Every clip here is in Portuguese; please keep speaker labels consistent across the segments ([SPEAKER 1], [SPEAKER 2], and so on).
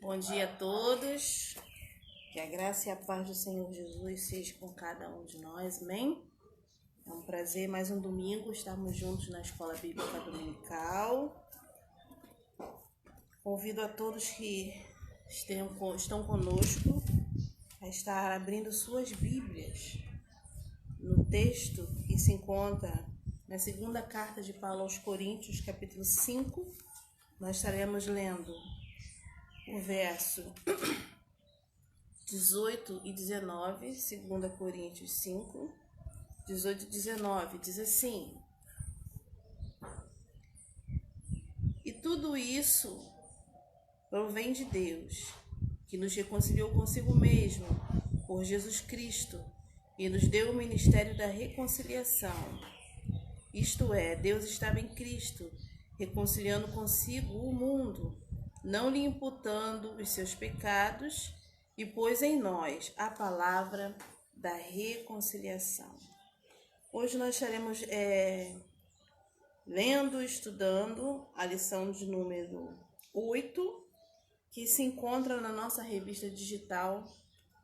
[SPEAKER 1] Bom dia a todos, que a graça e a paz do Senhor Jesus seja com cada um de nós, amém? É um prazer, mais um domingo, estarmos juntos na Escola Bíblica Dominical. Convido a todos que estão conosco a estar abrindo suas Bíblias no texto que se encontra na segunda carta de Paulo aos Coríntios, capítulo 5, nós estaremos lendo o verso 18 e 19, 2 Coríntios 5, 18 e 19, diz assim: E tudo isso provém de Deus, que nos reconciliou consigo mesmo, por Jesus Cristo, e nos deu o ministério da reconciliação. Isto é, Deus estava em Cristo, reconciliando consigo o mundo, não lhe imputando os seus pecados, e pôs em nós a palavra da reconciliação. Hoje nós estaremos lendo, estudando a lição de número 8, que se encontra na nossa revista digital,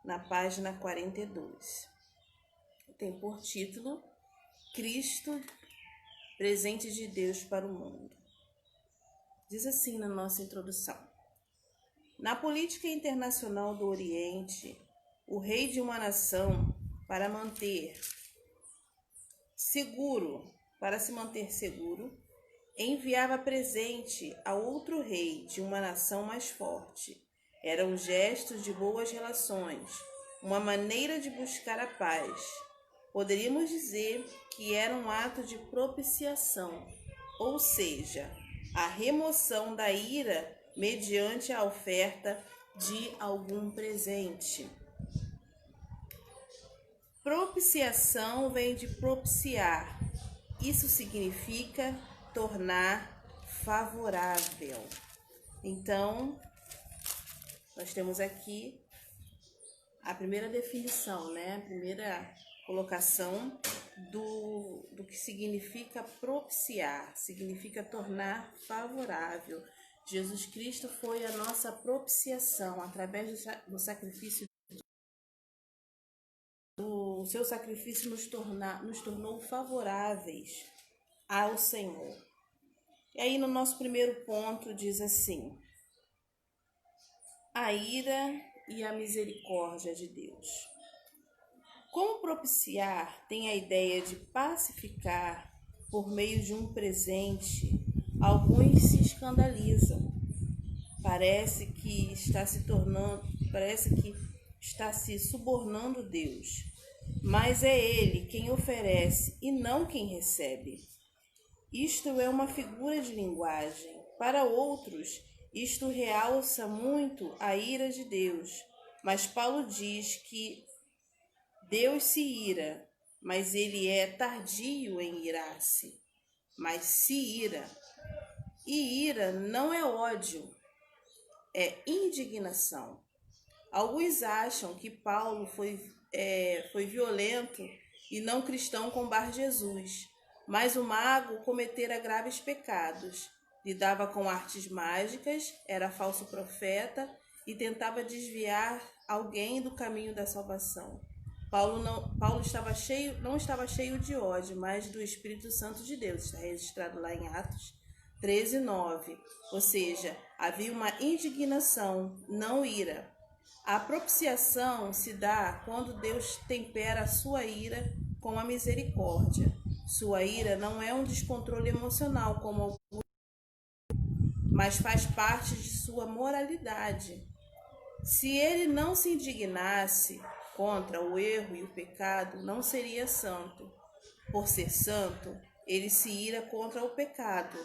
[SPEAKER 1] na página 42. Tem por título Cristo, presente de Deus para o mundo. Diz assim na nossa introdução: Na política internacional do Oriente, o rei de uma nação, para se manter seguro, enviava presente a outro rei de uma nação mais forte. Era um gesto de boas relações, uma maneira de buscar a paz. Poderíamos dizer que era um ato de propiciação, ou seja, a remoção da ira mediante a oferta de algum presente. Propiciação vem de propiciar. Isso significa tornar favorável. Então, nós temos aqui a primeira definição, A primeira colocação do que significa propiciar, significa tornar favorável. Jesus Cristo foi a nossa propiciação, através do sacrifício. O seu sacrifício nos tornou favoráveis ao Senhor. E aí no nosso primeiro ponto diz assim: a ira e a misericórdia de Deus. Como propiciar tem a ideia de pacificar por meio de um presente, alguns se escandalizam. Parece que está se subornando Deus, mas é Ele quem oferece e não quem recebe. Isto é uma figura de linguagem. Para outros, isto realça muito a ira de Deus, mas Paulo diz que Deus se ira, mas ele é tardio em irar-se, mas se ira. E ira não é ódio, é indignação. Alguns acham que Paulo foi violento e não cristão com Bar-Jesus, mas o mago cometera graves pecados, lidava com artes mágicas, era falso profeta e tentava desviar alguém do caminho da salvação. Paulo não estava cheio de ódio, mas do Espírito Santo de Deus. Está registrado lá em Atos 13:9. Ou seja, havia uma indignação, não ira. A propiciação se dá quando Deus tempera a sua ira com a misericórdia. Sua ira não é um descontrole emocional, mas faz parte de sua moralidade. Se ele não se indignasse contra o erro e o pecado, não seria santo. Por ser santo, ele se ira contra o pecado.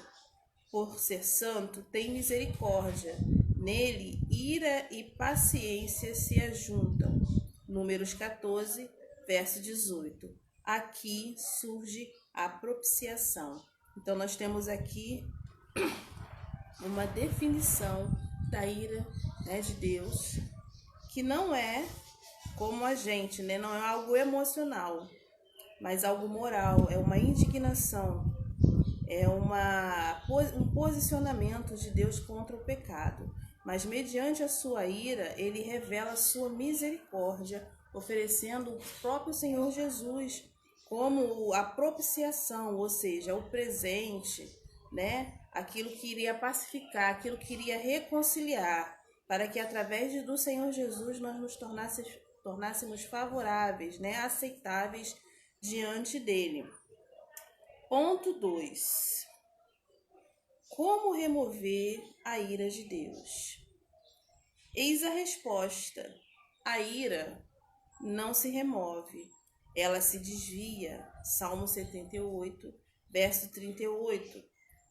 [SPEAKER 1] Por ser santo, tem misericórdia. Nele, ira e paciência se ajuntam. Números 14, verso 18. Aqui surge a propiciação. Então, nós temos aqui uma definição da ira, de Deus, que não é como a gente, não é algo emocional, mas algo moral, é uma indignação, é um posicionamento de Deus contra o pecado. mas mediante a sua ira, ele revela a sua misericórdia, oferecendo o próprio Senhor Jesus como a propiciação, ou seja, o presente, né? Aquilo que iria pacificar, aquilo que iria reconciliar, para que através do Senhor Jesus nós nos tornássemos favoráveis, né? Aceitáveis diante dele. Ponto 2. Como remover a ira de Deus? Eis a resposta. A ira não se remove, ela se desvia. Salmo 78, verso 38.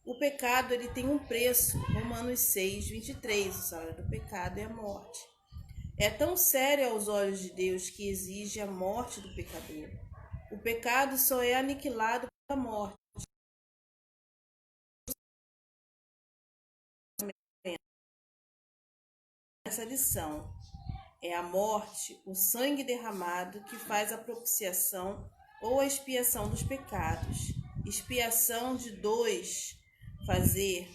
[SPEAKER 1] O pecado ele tem um preço. Romanos 6, 23. O salário do pecado é a morte. É tão sério aos olhos de Deus que exige a morte do pecador. O pecado só é aniquilado pela morte. Essa lição é a morte, o sangue derramado que faz a propiciação ou a expiação dos pecados. Expiação de dois, fazer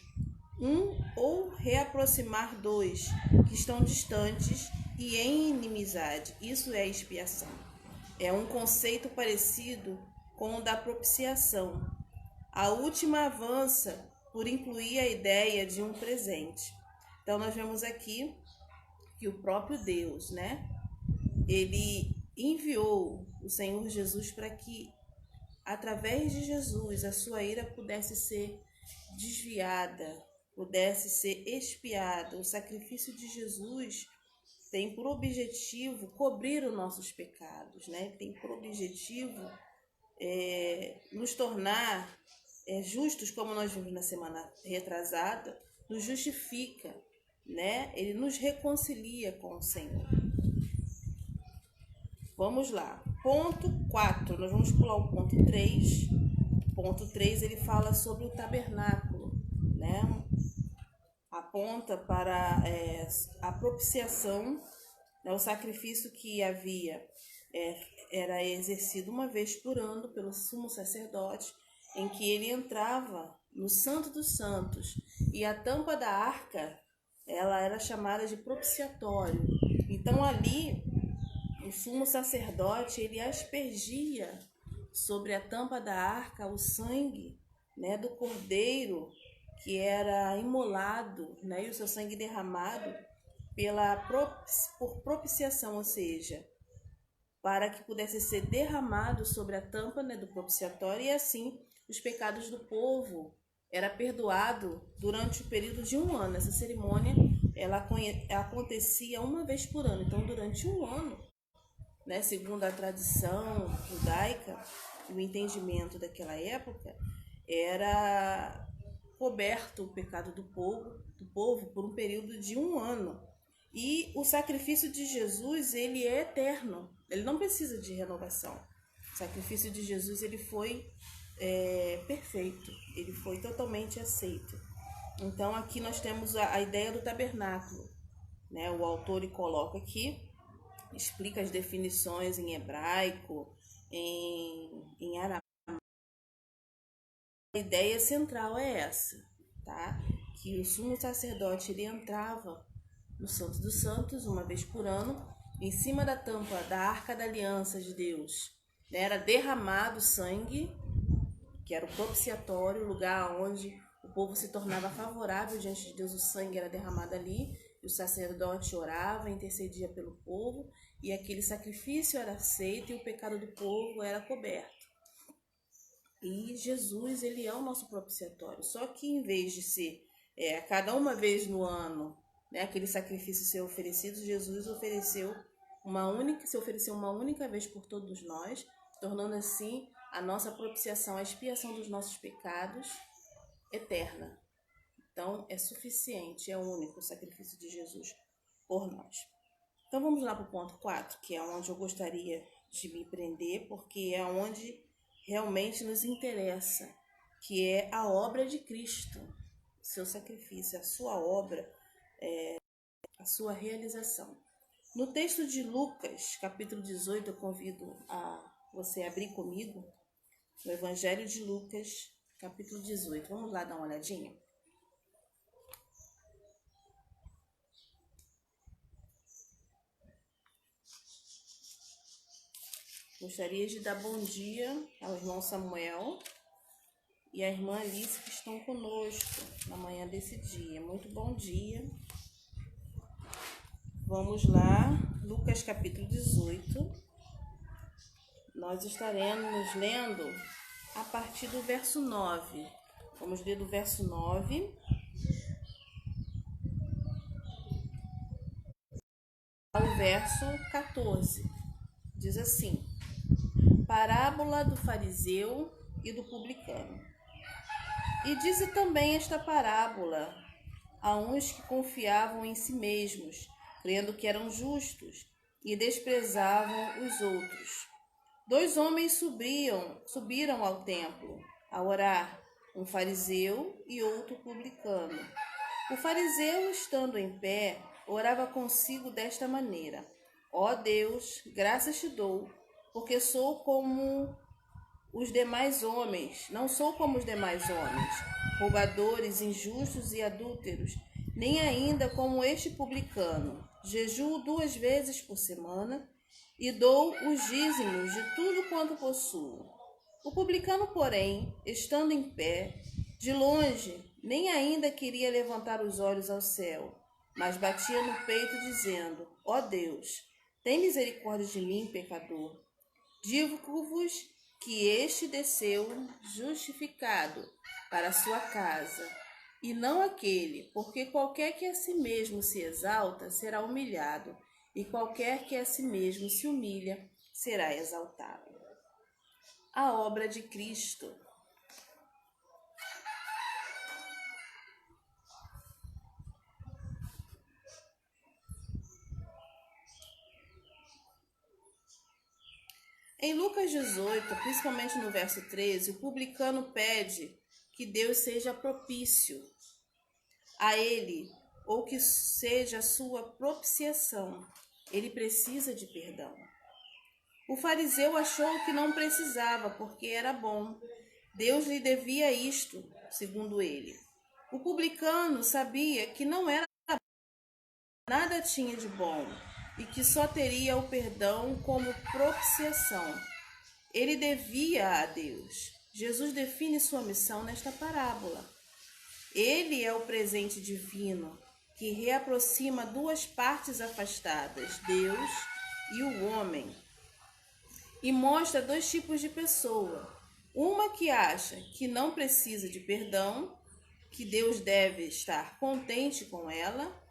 [SPEAKER 1] um ou reaproximar dois que estão distantes e em inimizade. Isso é expiação. É um conceito parecido com o da propiciação. A última avança por incluir a ideia de um presente. Então nós vemos aqui que o próprio Deus, né? Ele enviou o Senhor Jesus para que, através de Jesus, a sua ira pudesse ser desviada, pudesse ser expiada. O sacrifício de Jesus tem por objetivo cobrir os nossos pecados, né? Tem por objetivo nos tornar justos, como nós vimos na semana retrasada, nos justifica, né? Ele nos reconcilia com o Senhor. Vamos lá. Ponto 4. Nós vamos pular o ponto 3. Ponto 3, ele fala sobre o tabernáculo, né? Aponta para a propiciação, né? O sacrifício que havia era exercido uma vez por ano pelo sumo sacerdote, em que ele entrava no Santo dos Santos, e a tampa da arca ela era chamada de propiciatório. Então ali o sumo sacerdote ele aspergia sobre a tampa da arca o sangue, né, do cordeiro que era imolado, né, e o seu sangue derramado por propiciação, ou seja, para que pudesse ser derramado sobre a tampa, né, do propiciatório, e assim os pecados do povo era perdoado durante o período de um ano. Essa cerimônia ela acontecia uma vez por ano. Então, durante um ano, né, segundo a tradição judaica e o entendimento daquela época, era coberto o pecado do povo por um período de um ano. E o sacrifício de Jesus, ele é eterno, ele não precisa de renovação. O sacrifício de Jesus ele foi perfeito, ele foi totalmente aceito. Então aqui nós temos a ideia do tabernáculo, né? O autor ele coloca aqui, explica as definições em hebraico, em aramaico. A ideia central é essa, tá? Que o sumo sacerdote ele entrava no Santo dos Santos uma vez por ano, em cima da tampa da Arca da Aliança de Deus, né? Era derramado sangue, que era o propiciatório, o lugar onde o povo se tornava favorável diante de Deus. O sangue era derramado ali, e o sacerdote orava, intercedia pelo povo, e aquele sacrifício era aceito e o pecado do povo era coberto. E Jesus, ele é o nosso propiciatório. Só que em vez de ser cada uma vez no ano, né, aquele sacrifício ser oferecido, Jesus se ofereceu uma única vez por todos nós, tornando assim a nossa propiciação, a expiação dos nossos pecados eterna. Então é suficiente, é único o sacrifício de Jesus por nós. Então vamos lá para o ponto 4, que é onde eu gostaria de me prender, porque é onde realmente nos interessa, que é a obra de Cristo, o seu sacrifício, a sua obra, a sua realização. No texto de Lucas, capítulo 18, eu convido a você abrir comigo, no Evangelho de Lucas, capítulo 18. Vamos lá dar uma olhadinha? Gostaria de dar bom dia ao irmão Samuel e à irmã Alice que estão conosco na manhã desse dia. Muito bom dia. Vamos lá, Lucas capítulo 18. Nós estaremos lendo a partir do verso 9. Vamos ler do verso 9 ao verso 14. Diz assim: Parábola do fariseu e do publicano. E dize também esta parábola a uns que confiavam em si mesmos, crendo que eram justos, e desprezavam os outros. 2 homens subiram ao templo a orar, um fariseu e outro publicano. O fariseu, estando em pé, orava consigo desta maneira: Ó Deus, graças te dou, porque sou como os demais homens, não sou como os demais homens, roubadores, injustos e adúlteros, nem ainda como este publicano. Jejuo 2 vezes por semana e dou os dízimos de tudo quanto possuo. O publicano, porém, estando em pé, de longe, nem ainda queria levantar os olhos ao céu, mas batia no peito, dizendo: Ó Deus, tem misericórdia de mim, pecador. Digo-vos que este desceu justificado para a sua casa, e não aquele, porque qualquer que a si mesmo se exalta será humilhado, e qualquer que a si mesmo se humilha será exaltado. A obra de Cristo. Em Lucas 18, principalmente no verso 13, o publicano pede que Deus seja propício a ele, ou que seja a sua propiciação. Ele precisa de perdão. O fariseu achou que não precisava, porque era bom. Deus lhe devia isto, segundo ele. O publicano sabia que não era bom, nada tinha de bom, e que só teria o perdão como propiciação. Ele devia a Deus. Jesus define sua missão nesta parábola. Ele é o presente divino que reaproxima 2 partes afastadas, Deus e o homem, e mostra 2 tipos de pessoa. Uma que acha que não precisa de perdão, que Deus deve estar contente com ela.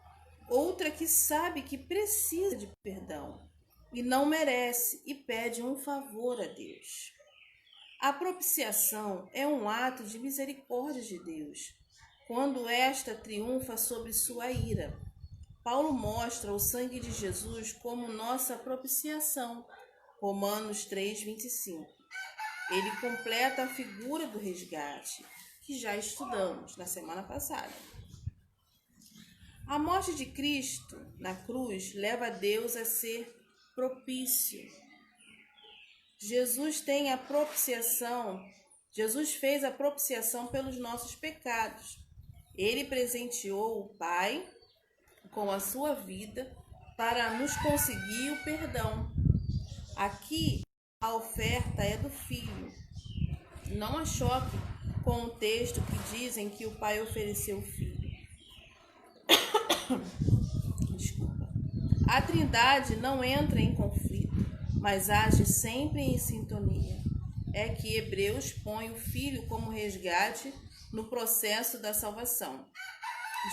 [SPEAKER 1] Outra que sabe que precisa de perdão e não merece e pede um favor a Deus. A propiciação é um ato de misericórdia de Deus, quando esta triunfa sobre sua ira. Paulo mostra o sangue de Jesus como nossa propiciação, Romanos 3:25. Ele completa a figura do resgate, que já estudamos na semana passada. A morte de Cristo na cruz leva Deus a ser propício. Jesus fez a propiciação pelos nossos pecados. Ele presenteou o Pai com a sua vida para nos conseguir o perdão. Aqui a oferta é do Filho. Não a choque com o texto que dizem que o Pai ofereceu o Filho. Desculpa. A Trindade não entra em conflito, mas age sempre em sintonia. É que Hebreus põe o Filho como resgate no processo da salvação.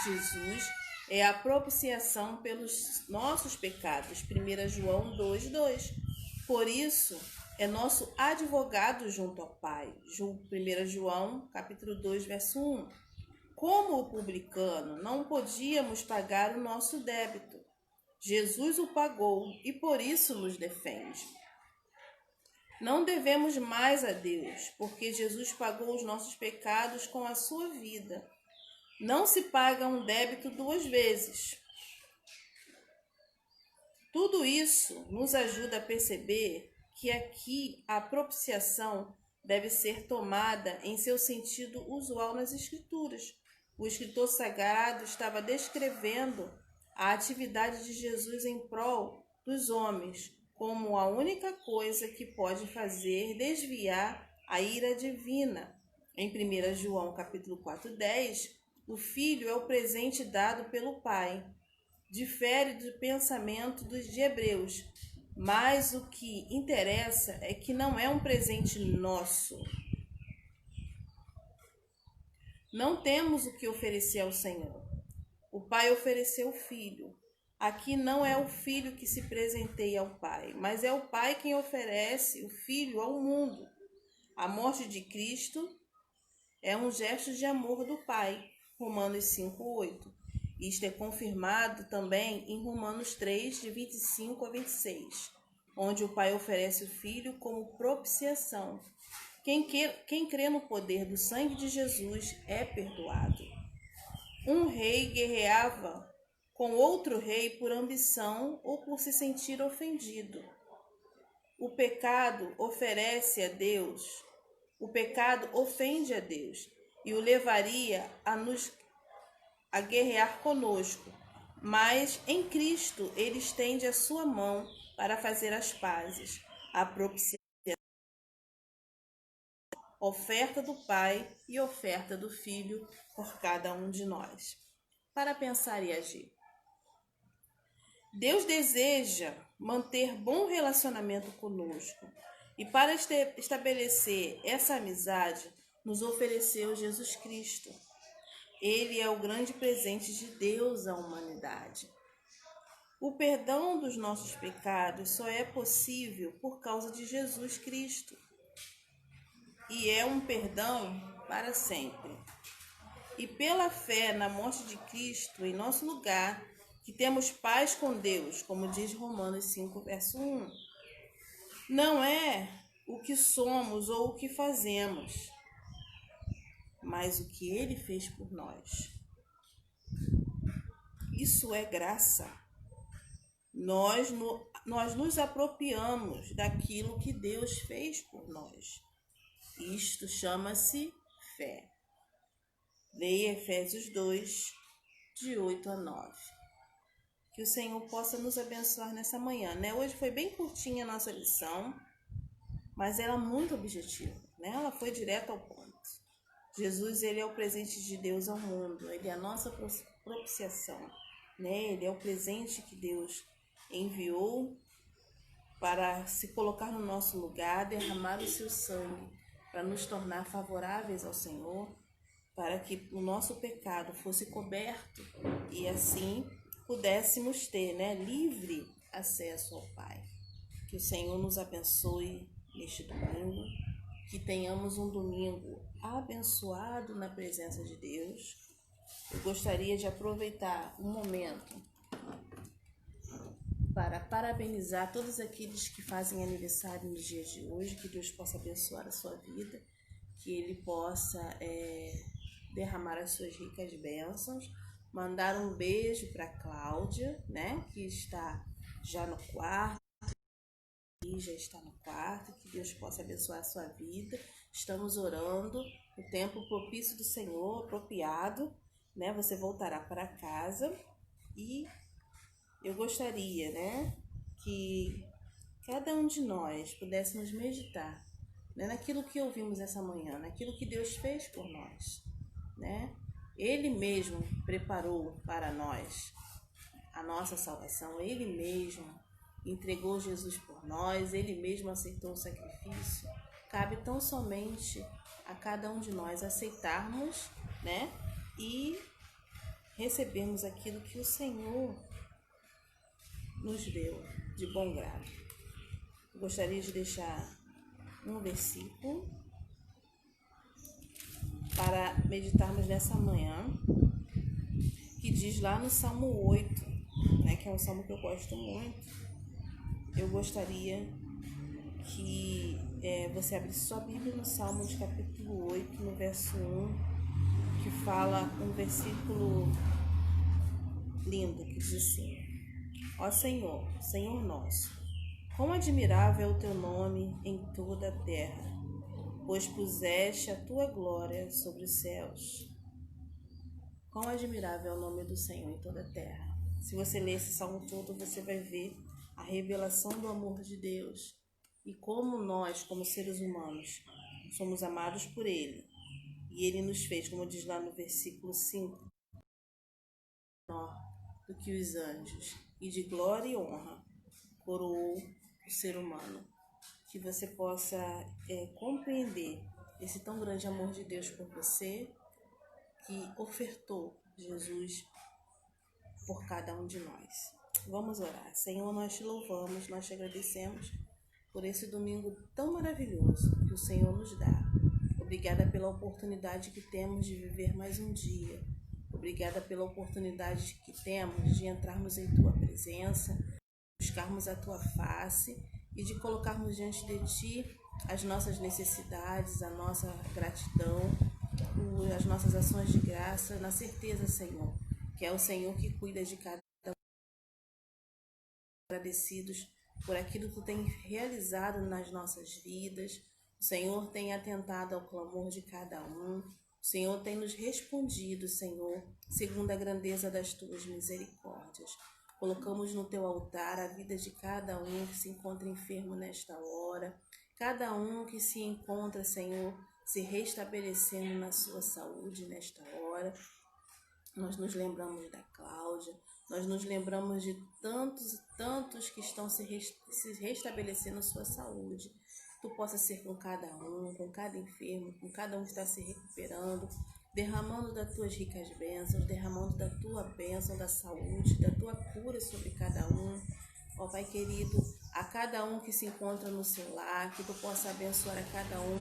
[SPEAKER 1] Jesus é a propiciação pelos nossos pecados, 1 João 2:2. Por isso, é nosso advogado junto ao Pai, 1 João capítulo 2, verso 1. Como o publicano, não podíamos pagar o nosso débito. Jesus o pagou e por isso nos defende. Não devemos mais a Deus, porque Jesus pagou os nossos pecados com a sua vida. Não se paga um débito 2 vezes. Tudo isso nos ajuda a perceber que aqui a propiciação deve ser tomada em seu sentido usual nas Escrituras. O escritor sagrado estava descrevendo a atividade de Jesus em prol dos homens, como a única coisa que pode fazer desviar a ira divina. Em 1 João capítulo 4:10, o Filho é o presente dado pelo Pai. Difere do pensamento de Hebreus, mas o que interessa é que não é um presente nosso. Não temos o que oferecer ao Senhor. O Pai ofereceu o Filho. Aqui não é o Filho que se presenteia ao Pai, mas é o Pai quem oferece o Filho ao mundo. A morte de Cristo é um gesto de amor do Pai. Romanos 5:8. Isto é confirmado também em Romanos 3, de 25 a 26, onde o Pai oferece o Filho como propiciação. Quem crê no poder do sangue de Jesus é perdoado. Um rei guerreava com outro rei por ambição ou por se sentir ofendido. O pecado ofende a Deus e o levaria a guerrear conosco. Mas em Cristo ele estende a sua mão para fazer as pazes, a propiciação, oferta do Pai e oferta do Filho por cada um de nós. Para pensar e agir. Deus deseja manter bom relacionamento conosco e para estabelecer essa amizade nos ofereceu Jesus Cristo. Ele é o grande presente de Deus à humanidade. O perdão dos nossos pecados só é possível por causa de Jesus Cristo. E é um perdão para sempre. E pela fé na morte de Cristo em nosso lugar, que temos paz com Deus, como diz Romanos 5, verso 1. Não é o que somos ou o que fazemos, mas o que Ele fez por nós. Isso é graça. Nós nos apropriamos daquilo que Deus fez por nós. Isto chama-se fé. Leia Efésios 2, de 8 a 9. Que o Senhor possa nos abençoar nessa manhã, né? Hoje foi bem curtinha a nossa lição, mas ela é muito objetiva, né? Ela foi direto ao ponto. Jesus, ele é o presente de Deus ao mundo, ele é a nossa propiciação, né? Ele é o presente que Deus enviou para se colocar no nosso lugar, derramar o seu sangue, para nos tornar favoráveis ao Senhor, para que o nosso pecado fosse coberto e assim pudéssemos ter, né, livre acesso ao Pai. Que o Senhor nos abençoe neste domingo, que tenhamos um domingo abençoado na presença de Deus. Eu gostaria de aproveitar um momento para parabenizar todos aqueles que fazem aniversário nos dias de hoje, que Deus possa abençoar a sua vida, que Ele possa derramar as suas ricas bênçãos. Mandar um beijo para Cláudia, né, que está já no quarto, e já está no quarto, que Deus possa abençoar a sua vida. Estamos orando, o tempo propício do Senhor, apropriado, né, você voltará para casa e eu gostaria, né, que cada um de nós pudéssemos meditar, né, naquilo que ouvimos essa manhã, naquilo que Deus fez por nós, né? Ele mesmo preparou para nós a nossa salvação, Ele mesmo entregou Jesus por nós, Ele mesmo aceitou o sacrifício. Cabe tão somente a cada um de nós aceitarmos, né, e recebermos aquilo que o Senhor nos deu de bom grado. Eu gostaria de deixar um versículo para meditarmos nessa manhã, que diz lá no Salmo 8, né, que é um salmo que eu gosto muito. Eu gostaria que você abrisse sua Bíblia no Salmo de capítulo 8, no verso 1, que fala um versículo lindo, que diz assim: Ó Senhor, Senhor nosso, quão admirável é o teu nome em toda a terra, pois puseste a tua glória sobre os céus. Quão admirável é o nome do Senhor em toda a terra. Se você ler esse salmo todo, você vai ver a revelação do amor de Deus e como nós, como seres humanos, somos amados por Ele. E Ele nos fez, como diz lá no versículo 5, menor do que os anjos, e de glória e honra coroou o ser humano. Que você possa compreender esse tão grande amor de Deus por você, que ofertou Jesus por cada um de nós. Vamos orar. Senhor, nós te louvamos, nós te agradecemos por esse domingo tão maravilhoso que o Senhor nos dá. Obrigada pela oportunidade que temos de viver mais um dia. Obrigada pela oportunidade que temos de entrarmos em Tua presença, buscarmos a Tua face e de colocarmos diante de Ti as nossas necessidades, a nossa gratidão, as nossas ações de graça, na certeza, Senhor, que é o Senhor que cuida de cada um. Agradecidos por aquilo que Tu tem realizado nas nossas vidas. O Senhor tem atentado ao clamor de cada um. O Senhor tem nos respondido, Senhor, segundo a grandeza das Tuas misericórdias. Colocamos no Teu altar a vida de cada um que se encontra enfermo nesta hora, cada um que se encontra, Senhor, se restabelecendo na sua saúde nesta hora. Nós nos lembramos da Cláudia, nós nos lembramos de tantos que estão se restabelecendo a sua saúde. Tu possa ser com cada um, com cada enfermo, com cada um que está se recuperando, derramando das tuas ricas bênçãos, derramando da tua bênção, da saúde, da tua cura sobre cada um. Ó Pai querido, a cada um que se encontra no seu lar, que Tu possa abençoar a cada um.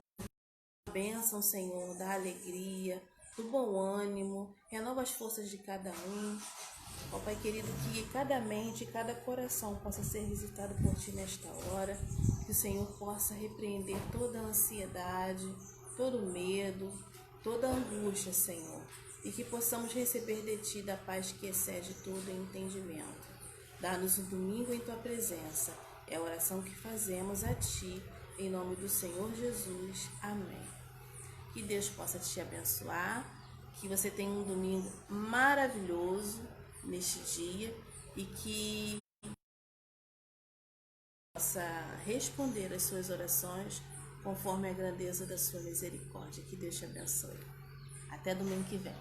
[SPEAKER 1] Bênção, Senhor, da alegria, do bom ânimo, renova as forças de cada um. Ó Pai querido, que cada mente, cada coração possa ser visitado por Ti nesta hora, que o Senhor possa repreender toda a ansiedade, todo o medo, toda a angústia, Senhor, e que possamos receber de Ti da paz que excede todo entendimento. Dá-nos um domingo em Tua presença, é a oração que fazemos a Ti, em nome do Senhor Jesus. Amém. Que Deus possa te abençoar, que você tenha um domingo maravilhoso neste dia e que possa responder às suas orações conforme a grandeza da sua misericórdia. Que Deus te abençoe. Até domingo que vem.